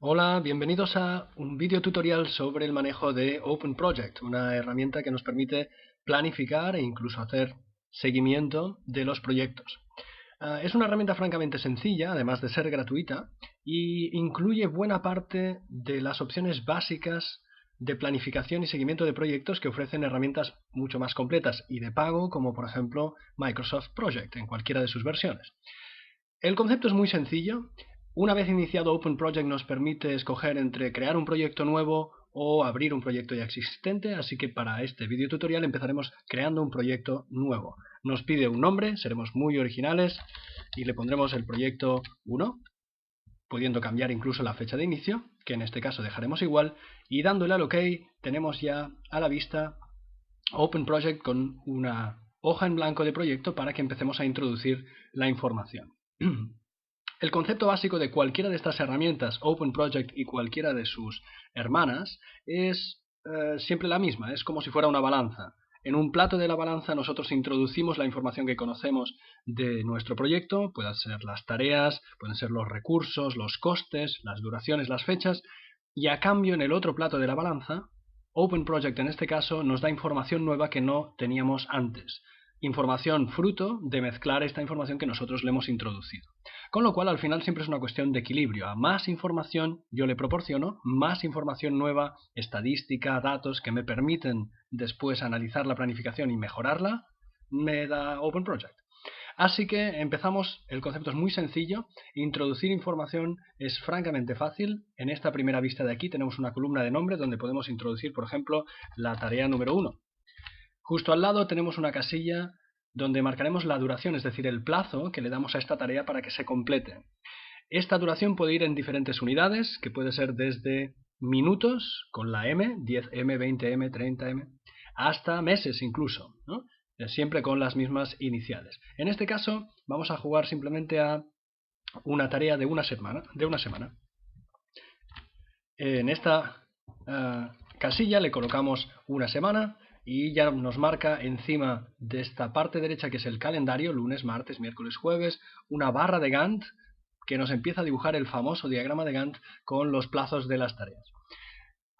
Hola, bienvenidos a un video tutorial sobre el manejo de Open Project, una herramienta que nos permite planificar e incluso hacer seguimiento de los proyectos. Es una herramienta francamente sencilla, además de ser gratuita, y incluye buena parte de las opciones básicas de planificación y seguimiento de proyectos que ofrecen herramientas mucho más completas y de pago, como por ejemplo Microsoft Project en cualquiera de sus versiones. El concepto es muy sencillo. Una vez iniciado Open Project nos permite escoger entre crear un proyecto nuevo o abrir un proyecto ya existente, así que para este video tutorial empezaremos creando un proyecto nuevo. Nos pide un nombre, seremos muy originales y le pondremos el proyecto 1, pudiendo cambiar incluso la fecha de inicio, que en este caso dejaremos igual, y dándole al OK tenemos ya a la vista Open Project con una hoja en blanco de proyecto para que empecemos a introducir la información. El concepto básico de cualquiera de estas herramientas, Open Project y cualquiera de sus hermanas, es siempre la misma, es como si fuera una balanza. En un plato de la balanza nosotros introducimos la información que conocemos de nuestro proyecto, pueden ser las tareas, pueden ser los recursos, los costes, las duraciones, las fechas, y a cambio en el otro plato de la balanza, Open Project en este caso nos da información nueva que no teníamos antes. Información fruto de mezclar esta información que nosotros le hemos introducido. Con lo cual, al final siempre es una cuestión de equilibrio. A más información yo le proporciono, más información nueva, estadística, datos que me permiten después analizar la planificación y mejorarla, me da Open Project. Así que empezamos, el concepto es muy sencillo, introducir información es francamente fácil. En esta primera vista de aquí tenemos una columna de nombre donde podemos introducir, por ejemplo, la tarea número 1. Justo al lado tenemos una casilla donde marcaremos la duración, es decir, el plazo que le damos a esta tarea para que se complete. Esta duración puede ir en diferentes unidades, que puede ser desde minutos, con la M, 10M, 20M, 30M, hasta meses incluso, ¿no? Siempre con las mismas iniciales. En este caso vamos a jugar simplemente a una tarea de una semana. En esta casilla le colocamos una semana y ya nos marca encima de esta parte derecha, que es el calendario, lunes, martes, miércoles, jueves, una barra de Gantt que nos empieza a dibujar el famoso diagrama de Gantt con los plazos de las tareas.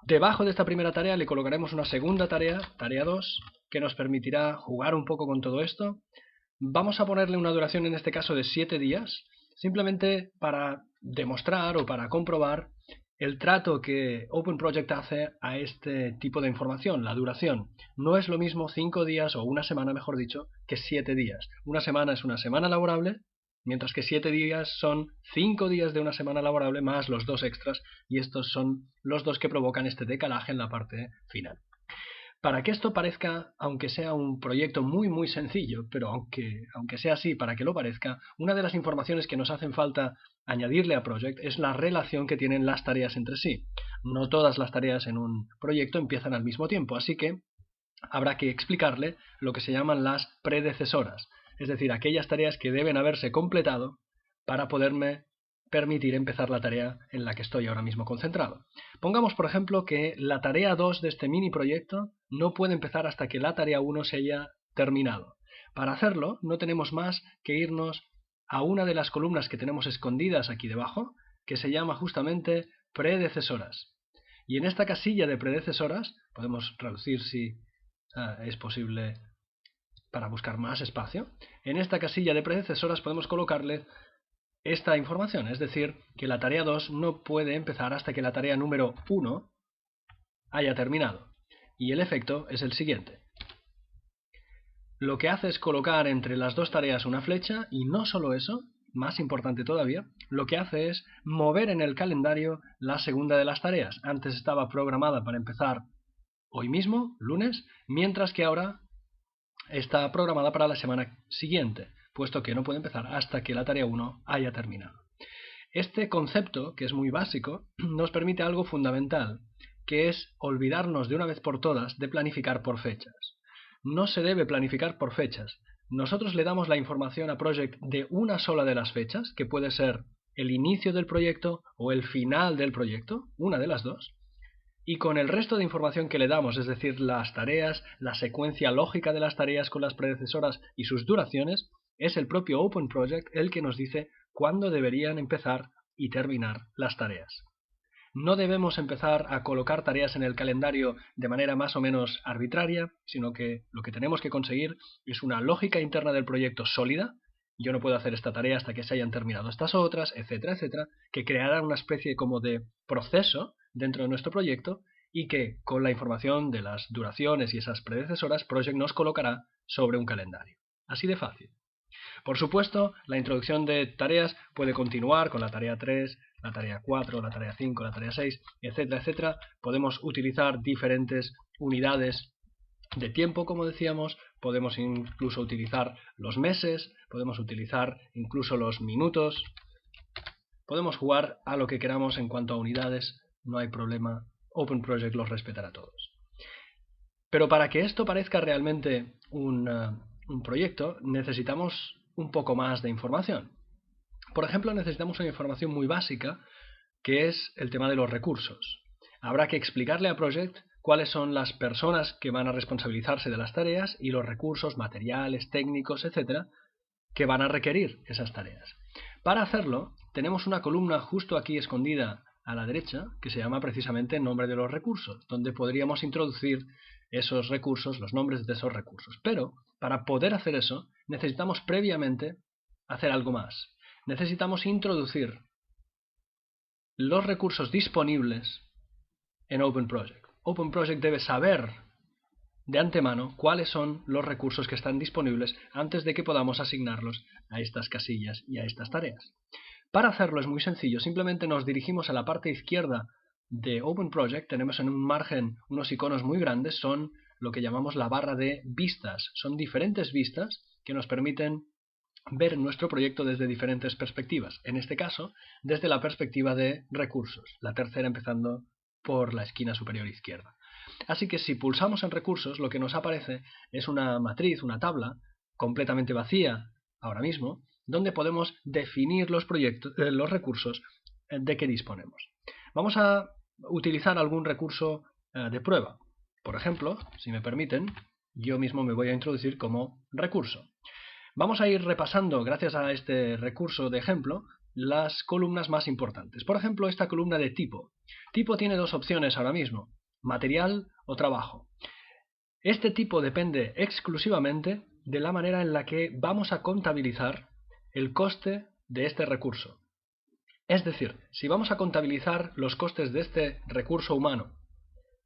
Debajo de esta primera tarea le colocaremos una segunda tarea, tarea 2, que nos permitirá jugar un poco con todo esto. Vamos a ponerle una duración en este caso de 7 días, simplemente para demostrar o para comprobar el trato que Open Project hace a este tipo de información, la duración. No es lo mismo 5 días o una semana, mejor dicho, que 7 días. Una semana es una semana laborable, mientras que 7 días son 5 días de una semana laborable más los 2 extras, y estos son los 2 que provocan este decalaje en la parte final. Para que esto parezca, aunque sea un proyecto muy sencillo, pero aunque sea así, para que lo parezca, una de las informaciones que nos hacen falta añadirle a Project es la relación que tienen las tareas entre sí. No todas las tareas en un proyecto empiezan al mismo tiempo, así que habrá que explicarle lo que se llaman las predecesoras, es decir, aquellas tareas que deben haberse completado para poderme permitir empezar la tarea en la que estoy ahora mismo concentrado. Pongamos, por ejemplo, que la tarea 2 de este mini proyecto no puede empezar hasta que la tarea 1 se haya terminado. Para hacerlo, no tenemos más que irnos a una de las columnas que tenemos escondidas aquí debajo, que se llama justamente predecesoras. Y en esta casilla de predecesoras, podemos reducir si es posible para buscar más espacio, en esta casilla de predecesoras podemos colocarle esta información, es decir, que la tarea 2 no puede empezar hasta que la tarea número 1 haya terminado. Y el efecto es el siguiente. Lo que hace es colocar entre las dos tareas una flecha, y no solo eso, más importante todavía, lo que hace es mover en el calendario la segunda de las tareas. Antes estaba programada para empezar hoy mismo, lunes, mientras que ahora está programada para la semana siguiente, puesto que no puede empezar hasta que la tarea 1 haya terminado. Este concepto, que es muy básico, nos permite algo fundamental, que es olvidarnos de una vez por todas de planificar por fechas. No se debe planificar por fechas. Nosotros le damos la información a Project de una sola de las fechas, que puede ser el inicio del proyecto o el final del proyecto, una de las dos, y con el resto de información que le damos, es decir, las tareas, la secuencia lógica de las tareas con las predecesoras y sus duraciones, es el propio Open Project el que nos dice cuándo deberían empezar y terminar las tareas. No debemos empezar a colocar tareas en el calendario de manera más o menos arbitraria, sino que lo que tenemos que conseguir es una lógica interna del proyecto sólida. Yo no puedo hacer esta tarea hasta que se hayan terminado estas otras, etcétera, etcétera, que creará una especie como de proceso dentro de nuestro proyecto y que con la información de las duraciones y esas predecesoras, Project nos colocará sobre un calendario. Así de fácil. Por supuesto, la introducción de tareas puede continuar con la tarea 3, la tarea 4, la tarea 5, la tarea 6, etcétera, etcétera. Podemos utilizar diferentes unidades de tiempo, como decíamos, podemos incluso utilizar los meses, podemos utilizar incluso los minutos, podemos jugar a lo que queramos en cuanto a unidades, no hay problema, OpenProject los respetará todos. Pero para que esto parezca realmente un proyecto, necesitamos un poco más de información. Por ejemplo, necesitamos una información muy básica, que es el tema de los recursos. Habrá que explicarle a Project cuáles son las personas que van a responsabilizarse de las tareas y los recursos materiales, técnicos, etcétera, que van a requerir esas tareas. Para hacerlo, tenemos una columna justo aquí escondida a la derecha, que se llama precisamente nombre de los recursos, donde podríamos introducir esos recursos, los nombres de esos recursos. Pero, para poder hacer eso, necesitamos previamente hacer algo más. Necesitamos introducir los recursos disponibles en OpenProject. OpenProject debe saber de antemano cuáles son los recursos que están disponibles antes de que podamos asignarlos a estas casillas y a estas tareas. Para hacerlo es muy sencillo, simplemente nos dirigimos a la parte izquierda de OpenProject, tenemos en un margen unos iconos muy grandes, son lo que llamamos la barra de vistas, son diferentes vistas que nos permiten ver nuestro proyecto desde diferentes perspectivas, en este caso desde la perspectiva de recursos, la tercera empezando por la esquina superior izquierda. Así que si pulsamos en recursos, lo que nos aparece es una matriz, una tabla completamente vacía ahora mismo, donde podemos definir los recursos de que disponemos. Vamos a utilizar algún recurso de prueba. Por ejemplo, si me permiten, yo mismo me voy a introducir como recurso. Vamos a ir repasando, gracias a este recurso de ejemplo, las columnas más importantes. Por ejemplo, esta columna de tipo. Tipo tiene dos opciones ahora mismo, material o trabajo. Este tipo depende exclusivamente de la manera en la que vamos a contabilizar el coste de este recurso. Es decir, si vamos a contabilizar los costes de este recurso humano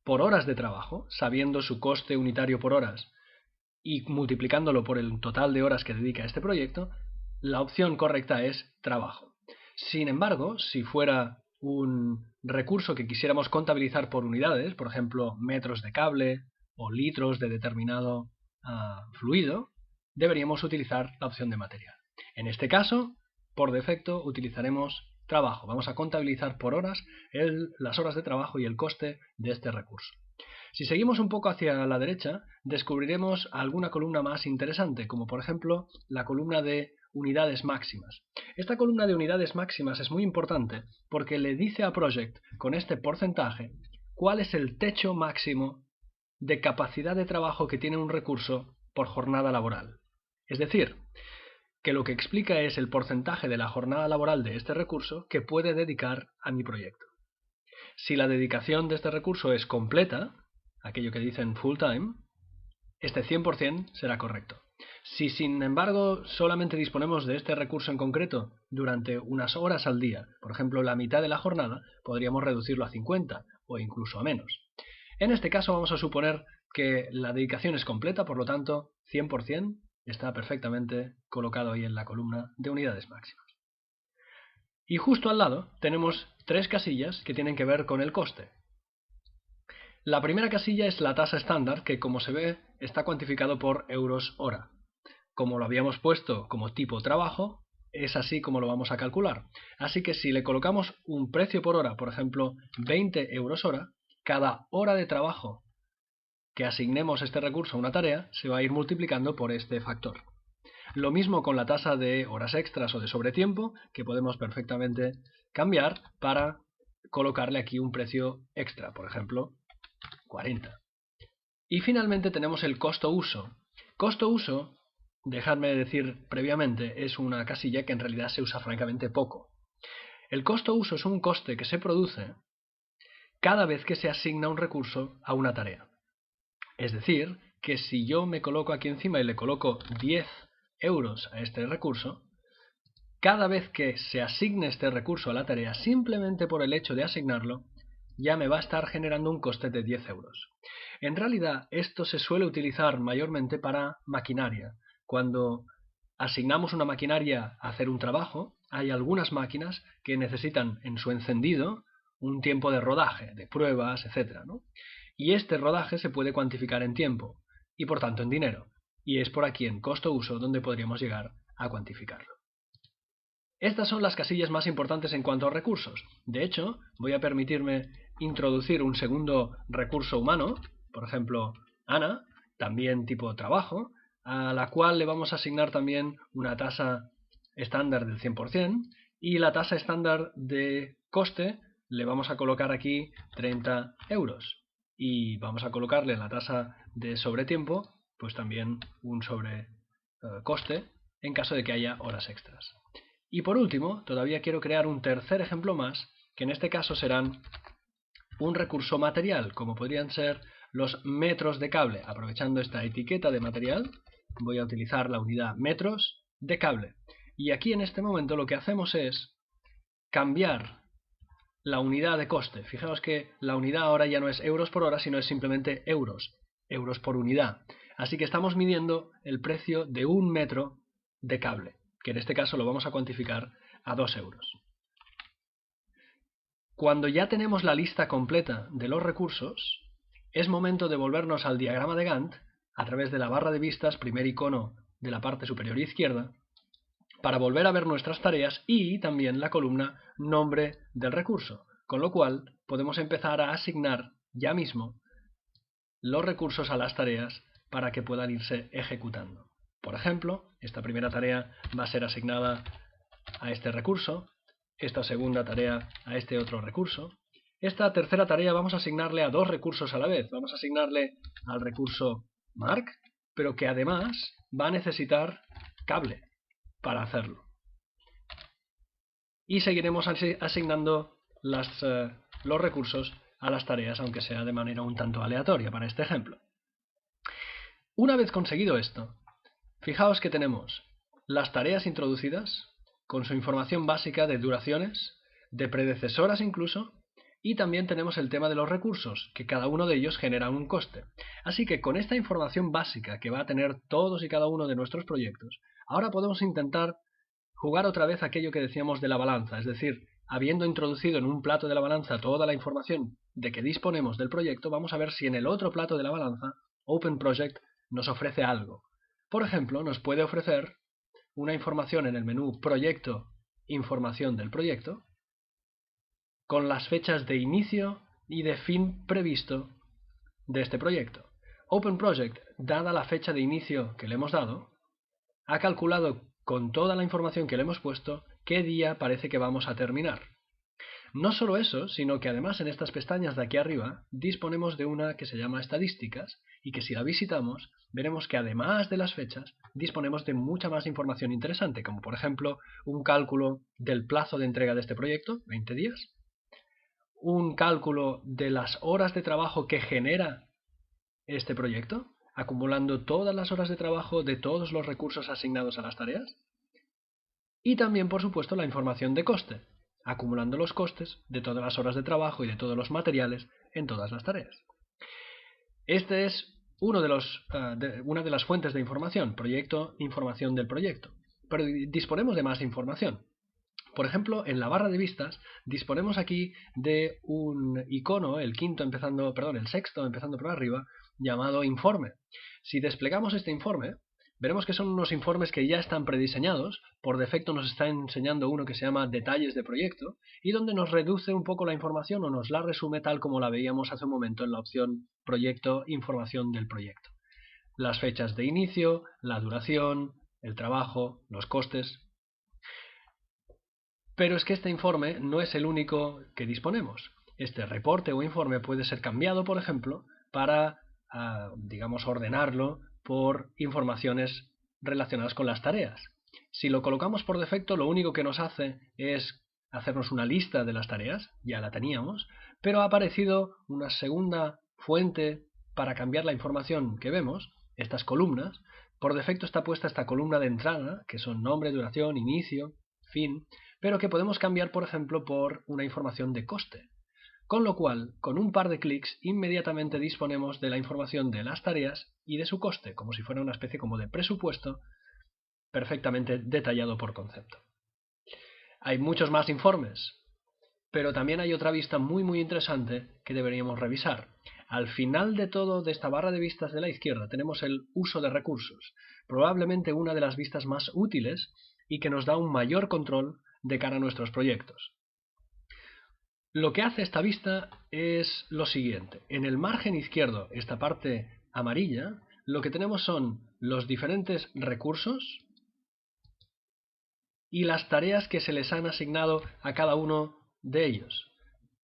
por horas de trabajo, sabiendo su coste unitario por horas, y multiplicándolo por el total de horas que dedica a este proyecto, la opción correcta es trabajo. Sin embargo, si fuera un recurso que quisiéramos contabilizar por unidades, por ejemplo, metros de cable o litros de determinado fluido, deberíamos utilizar la opción de material. En este caso, por defecto, utilizaremos trabajo. Vamos a contabilizar por horas las horas de trabajo y el coste de este recurso. Si seguimos un poco hacia la derecha, descubriremos alguna columna más interesante, como por ejemplo la columna de unidades máximas. Esta columna de unidades máximas es muy importante porque le dice a Project, con este porcentaje, cuál es el techo máximo de capacidad de trabajo que tiene un recurso por jornada laboral. Es decir, que lo que explica es el porcentaje de la jornada laboral de este recurso que puede dedicar a mi proyecto. Si la dedicación de este recurso es completa, aquello que dicen full time, este 100% será correcto. Si sin embargo solamente disponemos de este recurso en concreto durante unas horas al día, por ejemplo la mitad de la jornada, podríamos reducirlo a 50 o incluso a menos. En este caso vamos a suponer que la dedicación es completa, por lo tanto 100% está perfectamente colocado ahí en la columna de unidades máximas. Y justo al lado tenemos tres casillas que tienen que ver con el coste. La primera casilla es la tasa estándar, que como se ve está cuantificado por euros hora. Como lo habíamos puesto como tipo trabajo, es así como lo vamos a calcular. Así que si le colocamos un precio por hora, por ejemplo 20 euros hora, cada hora de trabajo que asignemos este recurso a una tarea se va a ir multiplicando por este factor. Lo mismo con la tasa de horas extras o de sobretiempo, que podemos perfectamente cambiar para colocarle aquí un precio extra, por ejemplo 40. Y finalmente tenemos el costo uso. Costo uso, dejadme decir previamente, es una casilla que en realidad se usa francamente poco. El costo uso es un coste que se produce cada vez que se asigna un recurso a una tarea. Es decir, que si yo me coloco aquí encima y le coloco 10 euros a este recurso, cada vez que se asigne este recurso a la tarea, simplemente por el hecho de asignarlo, ya me va a estar generando un coste de 10 euros. En realidad, esto se suele utilizar mayormente para maquinaria. Cuando asignamos una maquinaria a hacer un trabajo, hay algunas máquinas que necesitan en su encendido un tiempo de rodaje, de pruebas, etc., ¿no? Y este rodaje se puede cuantificar en tiempo y por tanto en dinero. Y es por aquí en costo-uso donde podríamos llegar a cuantificarlo. Estas son las casillas más importantes en cuanto a recursos. De hecho, voy a permitirme introducir un segundo recurso humano, por ejemplo, Ana, también tipo trabajo, a la cual le vamos a asignar también una tasa estándar del 100% y la tasa estándar de coste le vamos a colocar aquí 30 euros. Y vamos a colocarle la tasa de sobretiempo, pues también un sobrecoste en caso de que haya horas extras. Y por último, todavía quiero crear un tercer ejemplo más, que en este caso serán un recurso material, como podrían ser los metros de cable. Aprovechando esta etiqueta de material, voy a utilizar la unidad metros de cable. Y aquí en este momento lo que hacemos es cambiar la unidad de coste. Fijaos que la unidad ahora ya no es euros por hora, sino es simplemente euros por unidad. Así que estamos midiendo el precio de un metro de cable, que en este caso lo vamos a cuantificar a 2 euros. Cuando ya tenemos la lista completa de los recursos, es momento de volvernos al diagrama de Gantt a través de la barra de vistas, primer icono de la parte superior izquierda, para volver a ver nuestras tareas y también la columna nombre del recurso, con lo cual podemos empezar a asignar ya mismo los recursos a las tareas para que puedan irse ejecutando. Por ejemplo, esta primera tarea va a ser asignada a este recurso, esta segunda tarea a este otro recurso. Esta tercera tarea vamos a asignarle a 2 recursos a la vez. Vamos a asignarle al recurso Mark, pero que además va a necesitar cable para hacerlo. Y seguiremos asignando los recursos a las tareas, aunque sea de manera un tanto aleatoria para este ejemplo. Una vez conseguido esto, fijaos que tenemos las tareas introducidas, con su información básica de duraciones, de predecesoras incluso, y también tenemos el tema de los recursos, que cada uno de ellos genera un coste. Así que con esta información básica que va a tener todos y cada uno de nuestros proyectos, ahora podemos intentar jugar otra vez aquello que decíamos de la balanza, es decir, habiendo introducido en un plato de la balanza toda la información de que disponemos del proyecto, vamos a ver si en el otro plato de la balanza, Open Project, nos ofrece algo. Por ejemplo, nos puede ofrecer una información en el menú Proyecto, Información del proyecto, con las fechas de inicio y de fin previsto de este proyecto. Open Project, dada la fecha de inicio que le hemos dado, ha calculado con toda la información que le hemos puesto qué día parece que vamos a terminar. No solo eso, sino que además en estas pestañas de aquí arriba disponemos de una que se llama Estadísticas y que si la visitamos veremos que además de las fechas disponemos de mucha más información interesante, como por ejemplo un cálculo del plazo de entrega de este proyecto, 20 días, un cálculo de las horas de trabajo que genera este proyecto, acumulando todas las horas de trabajo de todos los recursos asignados a las tareas, y también por supuesto la información de coste, acumulando los costes de todas las horas de trabajo y de todos los materiales en todas las tareas. Este es una de las fuentes de información, proyecto, información del proyecto. Pero disponemos de más información. Por ejemplo, en la barra de vistas disponemos aquí de un icono, el sexto empezando por arriba, llamado informe. Si desplegamos este informe, veremos que son unos informes que ya están prediseñados. Por defecto nos está enseñando uno que se llama detalles de proyecto y donde nos reduce un poco la información o nos la resume tal como la veíamos hace un momento en la opción proyecto, información del proyecto. Las fechas de inicio, la duración, el trabajo, los costes. Pero es que este informe no es el único que disponemos. Este reporte o informe puede ser cambiado, por ejemplo, para, digamos, ordenarlo por informaciones relacionadas con las tareas. Si lo colocamos por defecto, lo único que nos hace es hacernos una lista de las tareas, ya la teníamos, pero ha aparecido una segunda fuente para cambiar la información que vemos, estas columnas. Por defecto está puesta esta columna de entrada, que son nombre, duración, inicio, fin, pero que podemos cambiar, por ejemplo, por una información de coste. Con lo cual, con un par de clics, inmediatamente disponemos de la información de las tareas y de su coste, como si fuera una especie como de presupuesto perfectamente detallado por concepto. Hay muchos más informes, pero también hay otra vista muy interesante que deberíamos revisar. Al final de todo de esta barra de vistas de la izquierda tenemos el uso de recursos, probablemente una de las vistas más útiles y que nos da un mayor control de cara a nuestros proyectos. Lo que hace esta vista es lo siguiente. En el margen izquierdo, esta parte amarilla, lo que tenemos son los diferentes recursos y las tareas que se les han asignado a cada uno de ellos.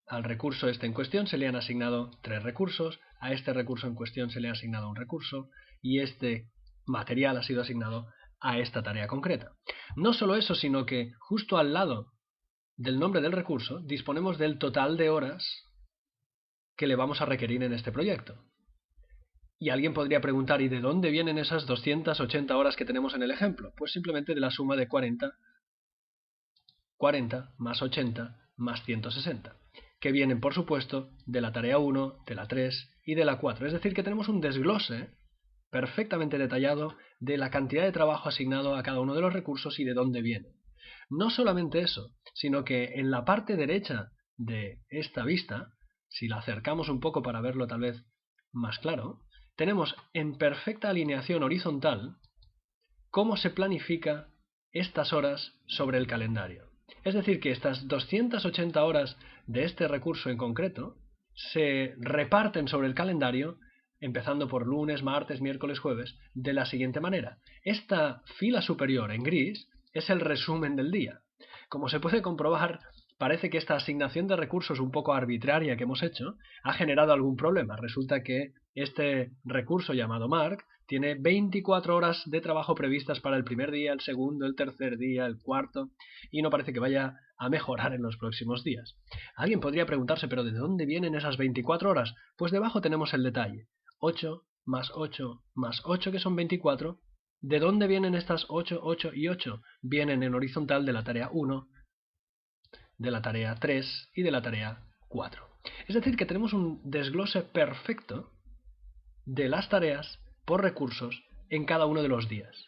Al recurso este en cuestión se le han asignado 3 recursos, a este recurso en cuestión se le ha asignado un recurso y este material ha sido asignado a esta tarea concreta. No solo eso, sino que justo al lado del nombre del recurso disponemos del total de horas que le vamos a requerir en este proyecto. Y alguien podría preguntar, ¿y de dónde vienen esas 280 horas que tenemos en el ejemplo? Pues simplemente de la suma de 40 más 80 más 160, que vienen por supuesto de la tarea 1, de la 3 y de la 4. Es decir, que tenemos un desglose perfectamente detallado de la cantidad de trabajo asignado a cada uno de los recursos y de dónde viene. No solamente eso, sino que en la parte derecha de esta vista, si la acercamos un poco para verlo tal vez más claro, tenemos en perfecta alineación horizontal cómo se planifica estas horas sobre el calendario. Es decir, que estas 280 horas de este recurso en concreto se reparten sobre el calendario, empezando por lunes, martes, miércoles, jueves, de la siguiente manera. Esta fila superior en gris es el resumen del día. Como se puede comprobar, parece que esta asignación de recursos un poco arbitraria que hemos hecho ha generado algún problema. Resulta que este recurso llamado Mark tiene 24 horas de trabajo previstas para el primer día, el segundo, el tercer día, el cuarto, y no parece que vaya a mejorar en los próximos días. Alguien podría preguntarse, ¿pero de dónde vienen esas 24 horas? Pues debajo tenemos el detalle. 8 más 8 más 8, que son 24. ¿De dónde vienen estas 8, 8 y 8? Vienen en horizontal de la tarea 1, de la tarea 3 y de la tarea 4. Es decir, que tenemos un desglose perfecto de las tareas por recursos en cada uno de los días.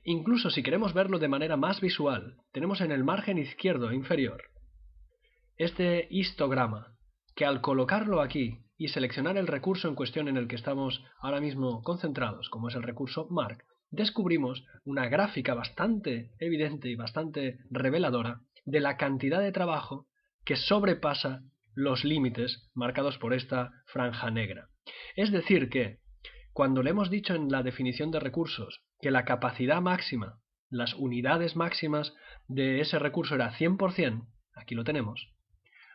Incluso si queremos verlo de manera más visual, tenemos en el margen izquierdo inferior este histograma, que al colocarlo aquí y seleccionar el recurso en cuestión en el que estamos ahora mismo concentrados, como es el recurso Mark, descubrimos una gráfica bastante evidente y bastante reveladora de la cantidad de trabajo que sobrepasa los límites marcados por esta franja negra. Es decir que, cuando le hemos dicho en la definición de recursos que la capacidad máxima, las unidades máximas de ese recurso era 100%, aquí lo tenemos,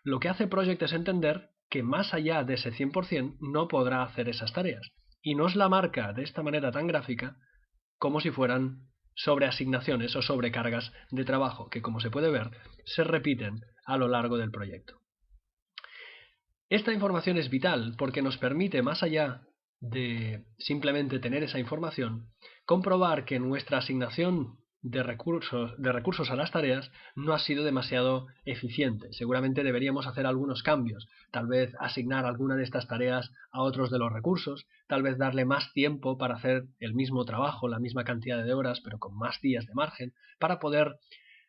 lo que hace Project es entender que más allá de ese 100% no podrá hacer esas tareas, y nos la marca de esta manera tan gráfica como si fueran sobreasignaciones o sobrecargas de trabajo, que como se puede ver, se repiten a lo largo del proyecto. Esta información es vital porque nos permite, más allá de simplemente tener esa información, comprobar que nuestra asignación de recursos a las tareas no ha sido demasiado eficiente. Seguramente deberíamos hacer algunos cambios, tal vez asignar alguna de estas tareas a otros de los recursos, tal vez darle más tiempo para hacer el mismo trabajo, la misma cantidad de horas, pero con más días de margen, para poder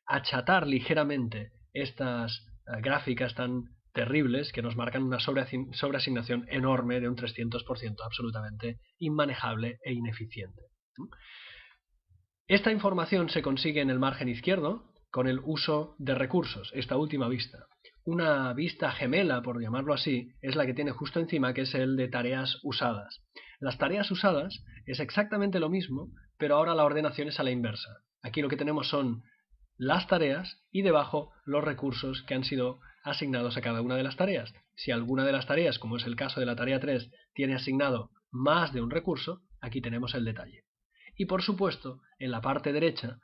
achatar ligeramente estas gráficas tan terribles que nos marcan una sobreasignación enorme de un 300%, absolutamente inmanejable e ineficiente. Esta información se consigue en el margen izquierdo con el uso de recursos, esta última vista. Una vista gemela, por llamarlo así, es la que tiene justo encima, que es el de tareas usadas. Las tareas usadas es exactamente lo mismo, pero ahora la ordenación es a la inversa. Aquí lo que tenemos son las tareas y debajo los recursos que han sido asignados a cada una de las tareas. Si alguna de las tareas, como es el caso de la tarea 3, tiene asignado más de un recurso, aquí tenemos el detalle. Y por supuesto, en la parte derecha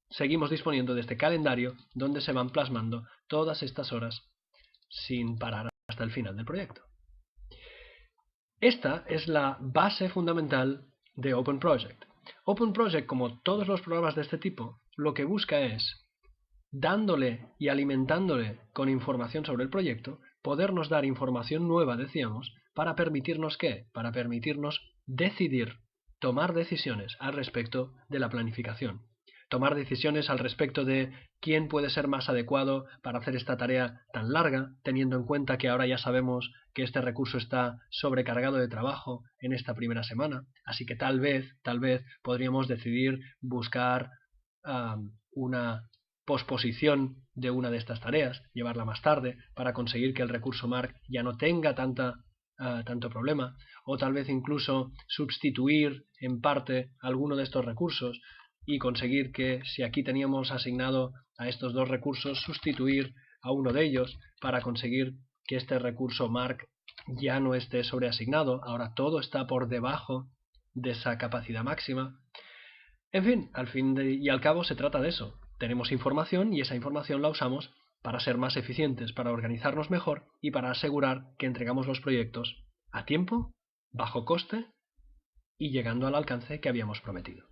seguimos disponiendo de este calendario donde se van plasmando todas estas horas sin parar hasta el final del proyecto. Esta es la base fundamental de Open Project. Open Project, como todos los programas de este tipo, lo que busca es, dándole y alimentándole con información sobre el proyecto, podernos dar información nueva, decíamos, para permitirnos ¿qué? Para permitirnos decidir, tomar decisiones al respecto de la planificación. Tomar decisiones al respecto de quién puede ser más adecuado para hacer esta tarea tan larga, teniendo en cuenta que ahora ya sabemos que este recurso está sobrecargado de trabajo en esta primera semana, así que tal vez podríamos decidir buscar una posposición de una de estas tareas, llevarla más tarde, para conseguir que el recurso Mark ya no tenga tanto problema, o tal vez incluso sustituir en parte alguno de estos recursos y conseguir que si aquí teníamos asignado a estos dos recursos, sustituir a uno de ellos para conseguir que este recurso Mark ya no esté sobreasignado, ahora todo está por debajo de esa capacidad máxima. En fin, al fin y al cabo se trata de eso. Tenemos información y esa información la usamos para ser más eficientes, para organizarnos mejor y para asegurar que entregamos los proyectos a tiempo, bajo coste y llegando al alcance que habíamos prometido.